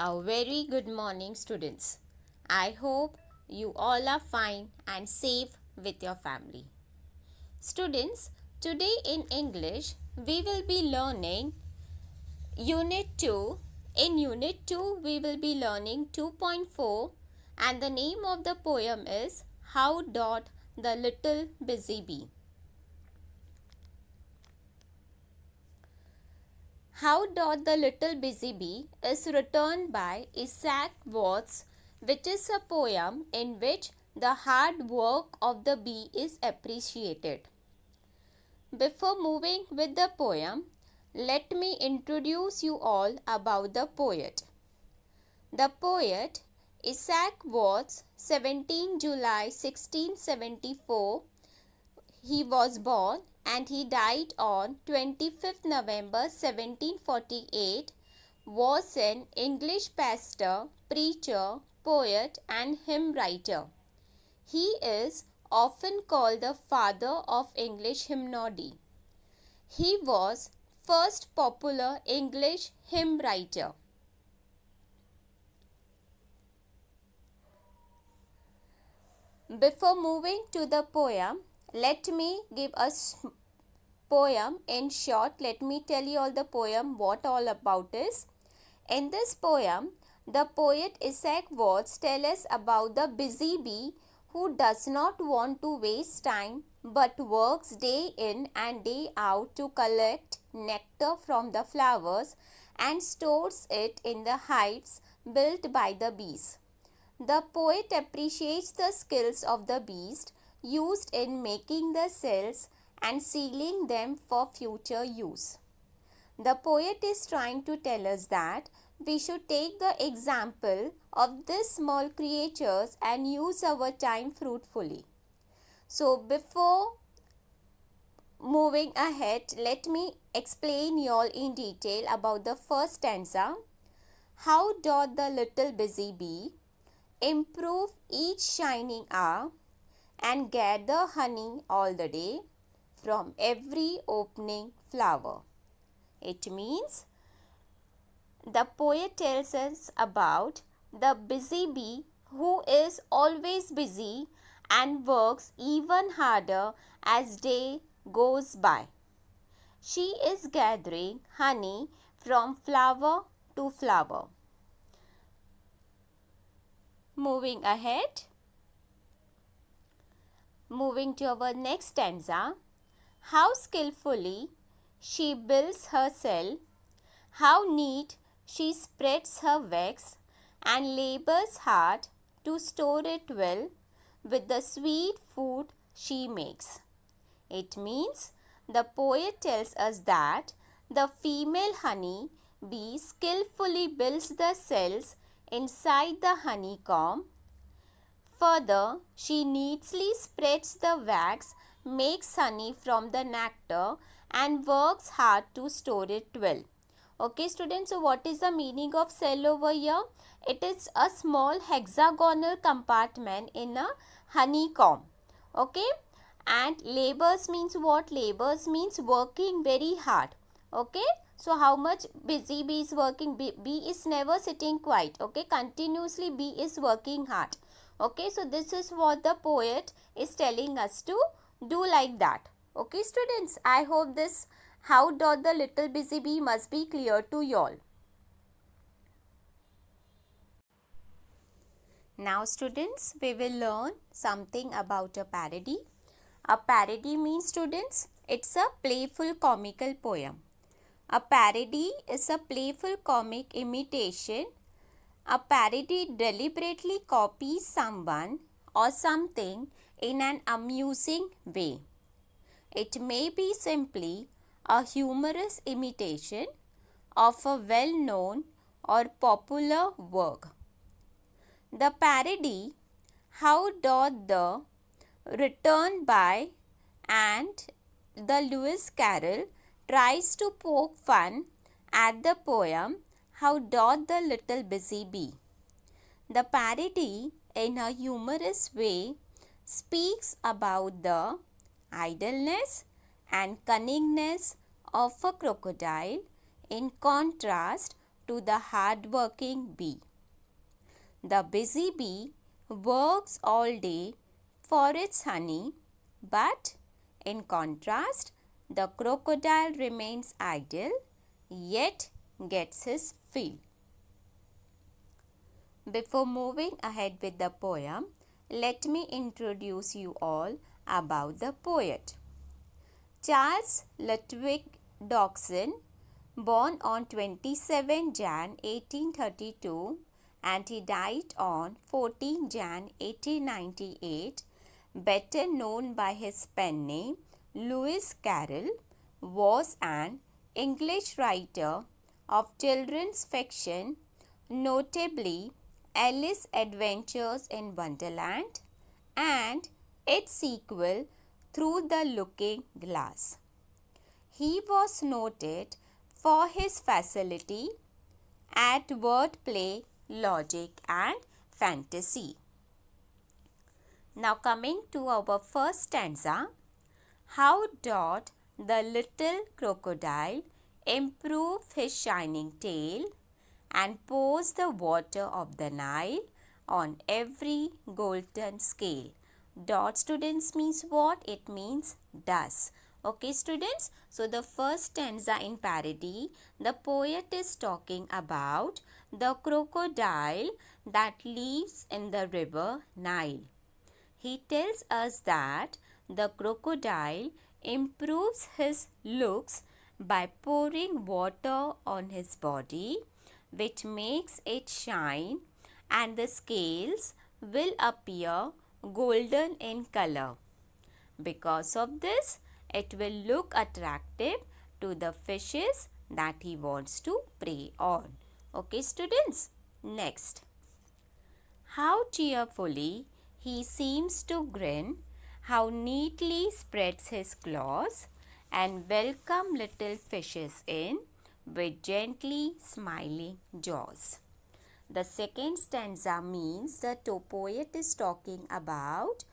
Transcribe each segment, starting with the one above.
A very good morning, students. I hope you all are fine and safe with your family. Students, today in English, we will be learning Unit 2. In Unit 2, we will be learning 2.4, and the name of the poem is How Dot the Little Busy Bee. How Dot the Little Busy Bee is written by Isaac Watts, which is a poem in which the hard work of the bee is appreciated. Before moving with the poem, let me introduce you all about the poet. The poet Isaac Watts, 17 July 1674, he was born and he died on 25th November 1748, was an English pastor, preacher, poet and hymn writer. He is often called the father of English hymnody. He was first popular English hymn writer. Before moving to the poem, let me give a poem in short. Let me tell you all the poem what all about is. In this poem, the poet Isaac Watts tells us about the busy bee who does not want to waste time but works day in and day out to collect nectar from the flowers and stores it in the hives built by the bees. The poet appreciates the skills of the bees used in making the cells and sealing them for future use. The poet is trying to tell us that we should take the example of these small creatures and use our time fruitfully. So before moving ahead, let me explain you all in detail about the first stanza. How doth the little busy bee improve each shining hour and gather honey all the day from every opening flower. It means the poet tells us about the busy bee who is always busy and works even harder as day goes by. She is gathering honey from flower to flower. Moving ahead, moving to our next stanza. How skillfully she builds her cell, how neat she spreads her wax and labors hard to store it well with the sweet food she makes. It means the poet tells us that the female honey bee skillfully builds the cells inside the honeycomb. Further, she neatly spreads the wax, makes honey from the nectar and works hard to store it well. Okay students, so what is the meaning of cell over here? It is a small hexagonal compartment in a honeycomb. Okay, and labors means what? Labors means working very hard. Okay, so how much busy bee is working? Bee is never sitting quiet. Okay, continuously bee is working hard. Okay, so this is what the poet is telling us to do like that. Okay students, I hope this how doth the little busy bee must be clear to you all. Now students, we will learn something about a parody. A parody means students, it's a playful comical poem. A parody is a playful comic imitation. A parody deliberately copies someone or something in an amusing way. It may be simply a humorous imitation of a well-known or popular work. The parody, How Doth the Written by and the Lewis Carroll, tries to poke fun at the poem How Doth the Little Busy Bee. The parody, in a humorous way, speaks about the idleness and cunningness of a crocodile in contrast to the hard-working bee. The busy bee works all day for its honey, but in contrast, the crocodile remains idle, yet gets his fill. Before moving ahead with the poem, let me introduce you all about the poet. Charles Lutwig Dodgson, born on 27 Jan 1832 and he died on 14 Jan 1898, better known by his pen name Lewis Carroll, was an English writer of children's fiction, notably Alice's Adventures in Wonderland and its sequel Through the Looking Glass. He was noted for his facility at wordplay, logic and fantasy. Now coming to our first stanza, how doth the little crocodile improve his shining tail and pours the water of the Nile on every golden scale. Dot, students, means what? It means does. Okay, students, so the first stanza in parody, the poet is talking about the crocodile that lives in the river Nile. He tells us that the crocodile improves his looks by pouring water on his body, which makes it shine, and the scales will appear golden in color. Because of this, it will look attractive to the fishes that he wants to prey on. Okay, students? Next. How cheerfully he seems to grin, how neatly spreads his claws and welcome little fishes in with gently smiling jaws. The second stanza means the poet is talking about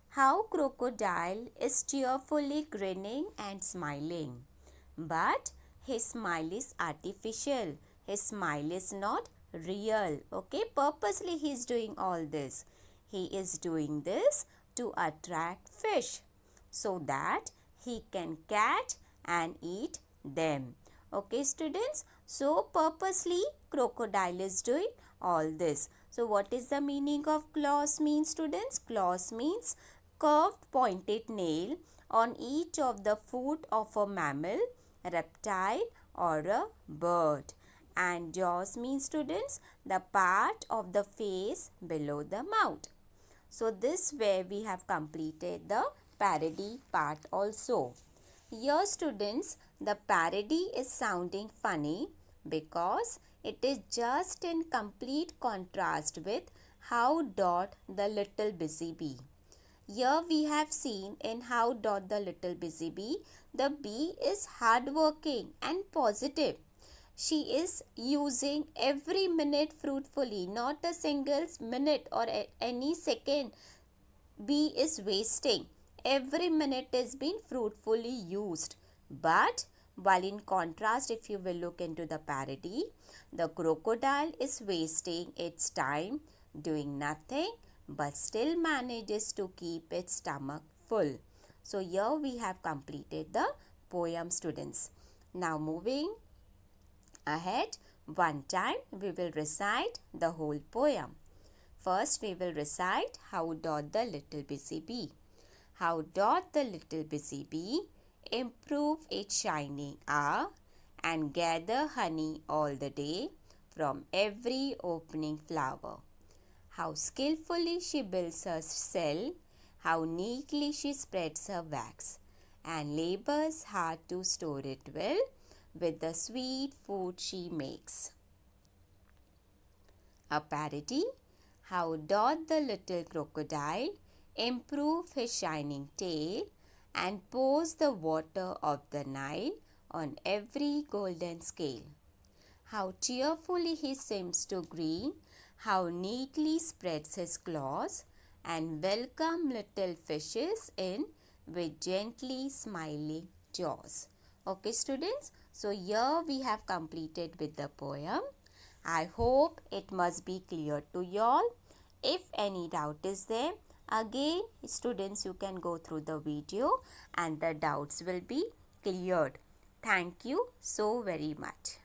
how crocodile is cheerfully grinning and smiling. But his smile is artificial. His smile is not real. Okay, purposely he is doing all this. He is doing this to attract fish so that he can catch and eat them. Okay, students, so purposely crocodile is doing all this. So what is the meaning of claws means, students? Claws means curved pointed nail on each of the foot of a mammal, reptile or a bird. And jaws means, students, the part of the face below the mouth. So this way we have completed the parody part also. Here, students, the parody is sounding funny because it is just in complete contrast with how dot the little busy bee. Here we have seen in how dot the little busy bee, the bee is hardworking and positive. She is using every minute fruitfully, not a single minute or any second bee is wasting. Every minute is being fruitfully used. But while in contrast, if you will look into the parody, the crocodile is wasting its time doing nothing but still manages to keep its stomach full. So here we have completed the poem, students. Now moving ahead, one time we will recite the whole poem. First we will recite how doth the little busy bee. How doth the little busy bee improve its shining hour and gather honey all the day from every opening flower. How skillfully she builds her cell, how neatly she spreads her wax, and labors hard to store it well with the sweet food she makes. A parody. How doth the little crocodile improve his shining tail and pours the water of the Nile on every golden scale. How cheerfully he seems to grin, how neatly spreads his claws and welcome little fishes in with gently smiling jaws. Okay, students, so here we have completed with the poem. I hope it must be clear to y'all. If any doubt is there, again students, you can go through the video and the doubts will be cleared. Thank you so very much.